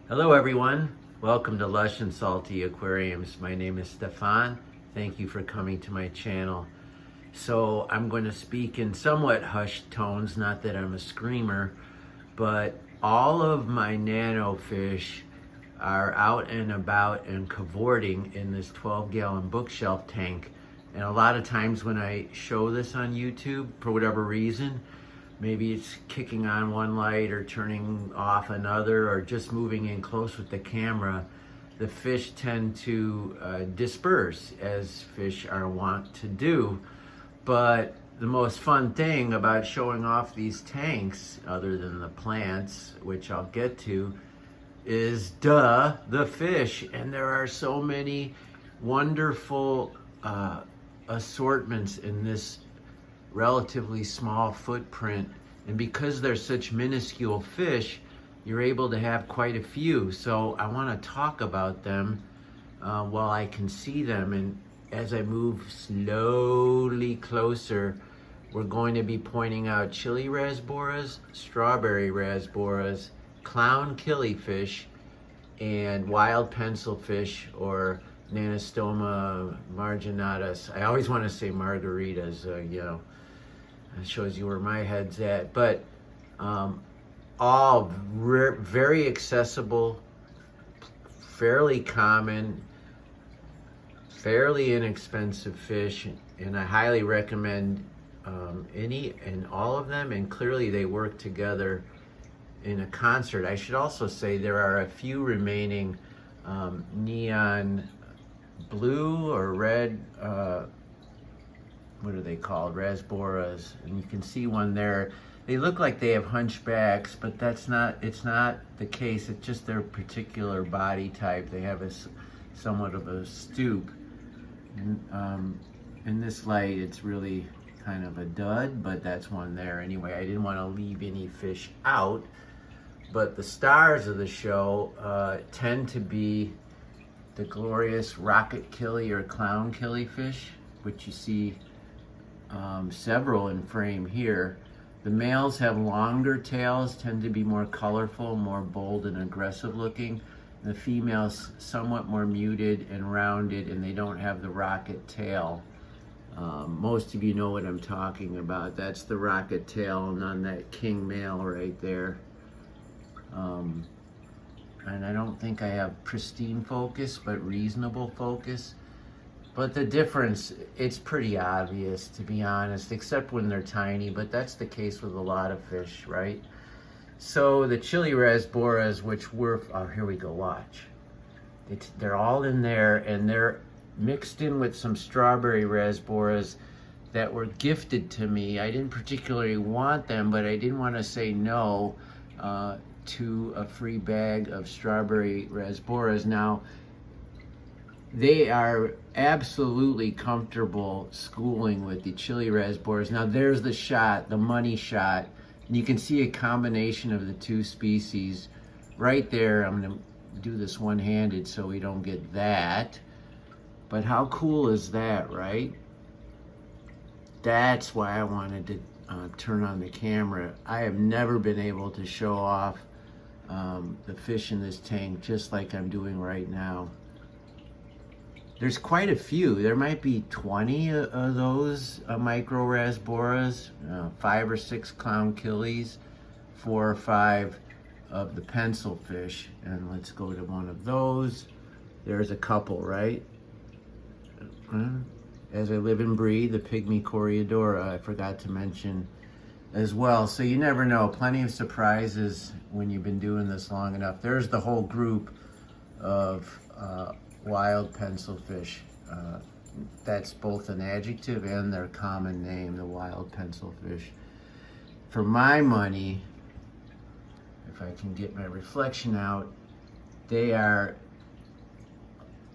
Hello everyone, welcome to Lush and Salty Aquariums. My name is Stefan. Thank you for coming to my channel. So I'm going to speak in somewhat hushed tones, not that I'm a screamer, but all of my nano fish are out and about and cavorting in this 12-gallon bookshelf tank. And a lot of times when I show this on YouTube, for whatever reason, maybe it's kicking on one light or turning off another or just moving in close with the camera, the fish tend to disperse, as fish are wont to do. But the most fun thing about showing off these tanks, other than the plants, which I'll get to, is the fish. And there are so many wonderful assortments in this relatively small footprint, and because they're such minuscule fish, you're able to have quite a few. So I want to talk about them while I can see them, and as I move slowly closer, we're going to be pointing out chili rasboras, strawberry rasboras, clown killifish, and wild pencilfish, or Nanostoma marginatus. I always want to say margaritas, it shows you where my head's at. But all very accessible, fairly common, fairly inexpensive fish, and I highly recommend any and all of them, and clearly they work together in a concert. I should also say there are a few remaining neon blue or red, what are they called, rasboras, and you can see one there. They look like they have hunchbacks, but it's not the case. It's just their particular body type. They have somewhat of a stoop, and in this light it's really kind of a dud, but that's one there anyway. I didn't want to leave any fish out, but the stars of the show tend to be the glorious rocket killie or clown killifish, which you see several in frame here. The males have longer tails, tend to be more colorful, more bold and aggressive looking. The females somewhat more muted and rounded, and they don't have the rocket tail. Most of you know what I'm talking about. That's the rocket tail, and on that king male right there. And I don't think I have pristine focus, but reasonable focus. But the difference, it's pretty obvious, to be honest, except when they're tiny, but that's the case with a lot of fish, right? So the chili rasboras, which were, oh, here we go, watch. They're all in there, and they're mixed in with some strawberry rasboras that were gifted to me. I didn't particularly want them, but I didn't want to say no to a free bag of strawberry rasboras. Now, they are absolutely comfortable schooling with the chili rasboras. Now there's the shot, the money shot, and you can see a combination of the two species right there. I'm gonna do this one-handed so we don't get that. But how cool is that, right? That's why I wanted to turn on the camera. I have never been able to show off the fish in this tank just like I'm doing right now. There's quite a few. There might be 20 of those micro rasboras, 5 or 6 clown killies, 4 or 5 of the pencil fish. And let's go to one of those. There's a couple, right? As I live and breathe, the pygmy Coreodora, I forgot to mention as well. So you never know. Plenty of surprises when you've been doing this long enough. There's the whole group of wild pencilfish. That's both an adjective and their common name, the wild pencilfish. For my money, if I can get my reflection out, they are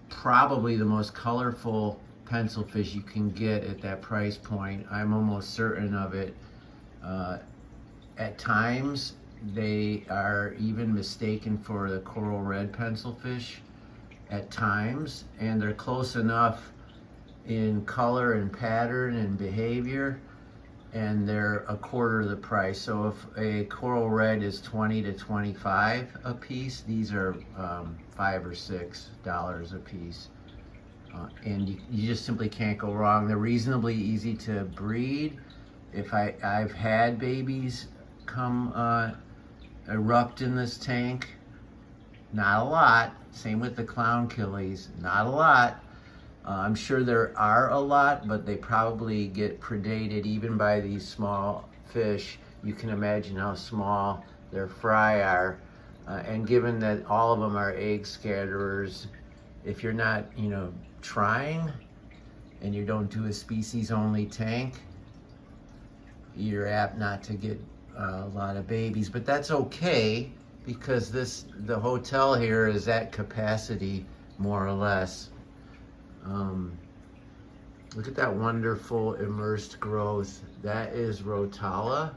probably the most colorful pencilfish you can get at that price point. I'm almost certain of it. At times, they are even mistaken for the coral red pencilfish at times, and they're close enough in color and pattern and behavior and they're a quarter the price. So if a coral red is 20 to 25 a piece, these are $5 or $6 a piece. And you just simply can't go wrong. They're reasonably easy to breed. If I've had babies come erupt in this tank, not a lot. Same with the clown killies, not a lot. I'm sure there are a lot, but they probably get predated even by these small fish. You can imagine how small their fry are. And given that all of them are egg scatterers, if you're not, trying and you don't do a species-only tank, you're apt not to get a lot of babies. But that's okay, because the hotel here is at capacity, more or less. Look at that wonderful immersed growth. That is Rotala.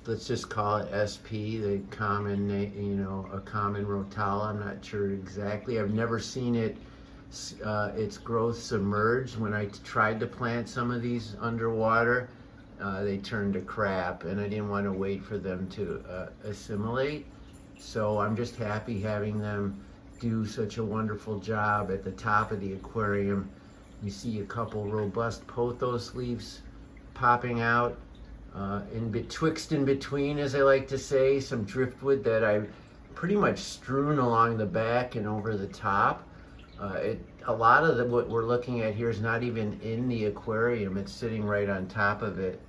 Let's just call it SP, the common name, a common Rotala. I'm not sure exactly. I've never seen its growth submerged. When I tried to plant some of these underwater, they turned to crap, and I didn't want to wait for them to assimilate. So I'm just happy having them do such a wonderful job at the top of the aquarium. You see a couple robust pothos leaves popping out. In between, as I like to say, some driftwood that I've pretty much strewn along the back and over the top. A lot of what we're looking at here is not even in the aquarium. It's sitting right on top of it.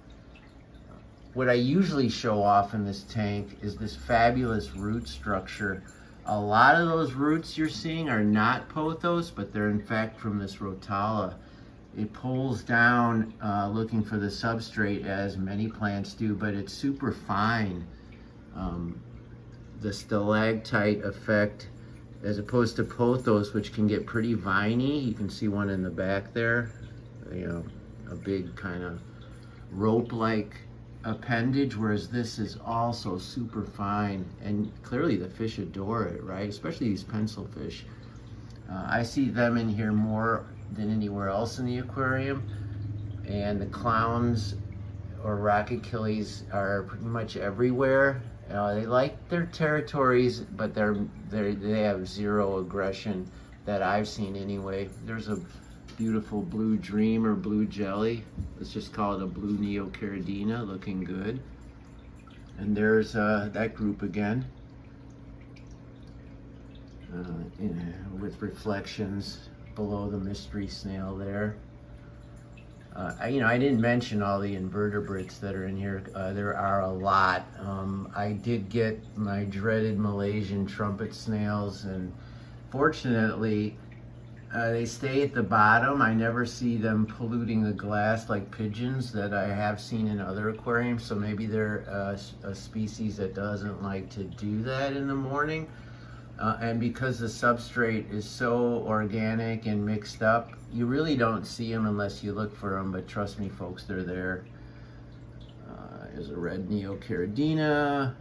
What I usually show off in this tank is this fabulous root structure. A lot of those roots you're seeing are not pothos, but they're in fact from this Rotala. It pulls down looking for the substrate, as many plants do, but it's super fine. The stalactite effect, as opposed to pothos, which can get pretty viney. You can see one in the back there, a big kind of rope-like appendage, whereas this is also super fine, and clearly the fish adore it, right? Especially these pencil fish. I see them in here more than anywhere else in the aquarium, and the clowns or rocket killies are pretty much everywhere. They like their territories, but they have zero aggression that I've seen anyway. There's a beautiful blue dream or blue jelly. Let's just call it a blue neocaridina, looking good. And there's that group again, with reflections below the mystery snail there. I didn't mention all the invertebrates that are in here. There are a lot. I did get my dreaded Malaysian trumpet snails, and fortunately, they stay at the bottom. I never see them polluting the glass like pigeons that I have seen in other aquariums, so maybe they're a species that doesn't like to do that in the morning. And because the substrate is so organic and mixed up, you really don't see them unless you look for them, but trust me folks, they're there. There's a red neocaridina.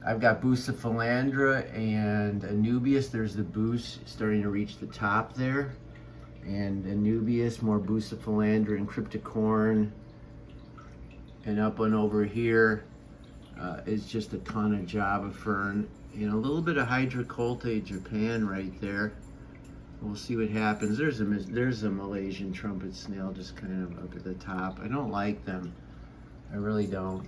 I've got bucephalandra and Anubias. There's the boost starting to reach the top there. And Anubias, more bucephalandra and cryptocorn. And up and over here is just a ton of Java fern. And a little bit of Hydrocolta Japan right there. We'll see what happens. There's a Malaysian trumpet snail just kind of up at the top. I don't like them. I really don't.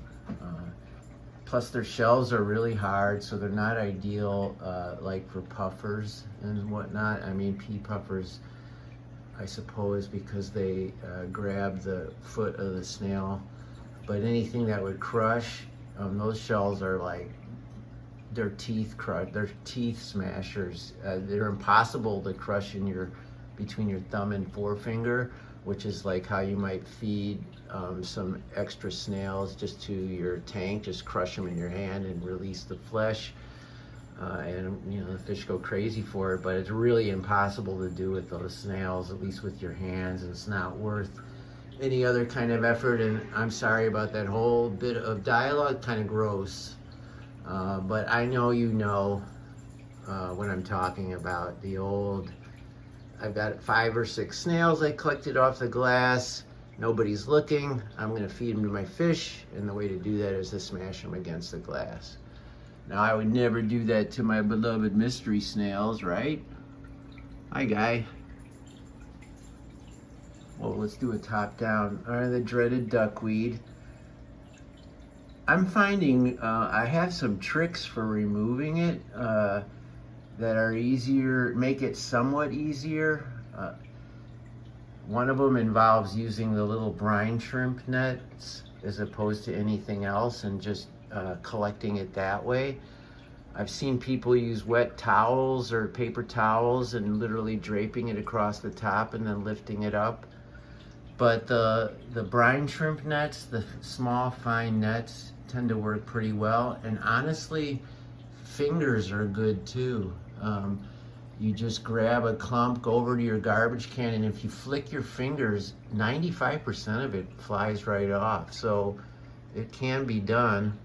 Plus their shells are really hard, so they're not ideal like for puffers and whatnot. I mean, pea puffers, I suppose, because they grab the foot of the snail. But anything that would crush, those shells are like, they're teeth smashers. They're impossible to crush between your thumb and forefinger, which is like how you might feed some extra snails just to your tank. Just crush them in your hand and release the flesh, and the fish go crazy for it. But it's really impossible to do with those snails, at least with your hands, and it's not worth any other kind of effort. And I'm sorry about that whole bit of dialogue, kind of gross. But I know what I'm talking about. I've got 5 or 6 snails I collected off the glass. nobody's looking, I'm gonna feed them to my fish, and the way to do that is to smash them against the glass. Now, I would never do that to my beloved mystery snails, right? Hi, guy. Well, let's do a top down. The dreaded duckweed. I'm finding I have some tricks for removing it that are easier, make it somewhat easier. One of them involves using the little brine shrimp nets as opposed to anything else, and just collecting it that way. I've seen people use wet towels or paper towels and literally draping it across the top and then lifting it up. But the brine shrimp nets, the small fine nets, tend to work pretty well. And honestly, fingers are good too. You just grab a clump, go over to your garbage can, and if you flick your fingers, 95% of it flies right off. So it can be done.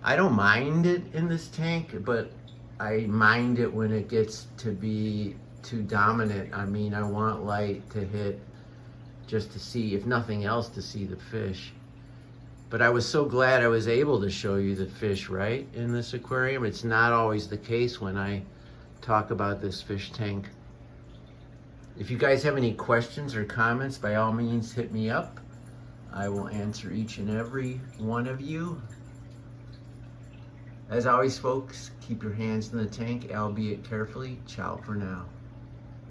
I don't mind it in this tank, but I mind it when it gets to be too dominant. I mean, I want light to hit just to see, if nothing else, to see the fish. But I was so glad I was able to show you the fish, right, in this aquarium. It's not always the case when I talk about this fish tank. If you guys have any questions or comments, by all means hit me up. I will answer each and every one of you. As always, folks, keep your hands in the tank, albeit carefully. Ciao for now.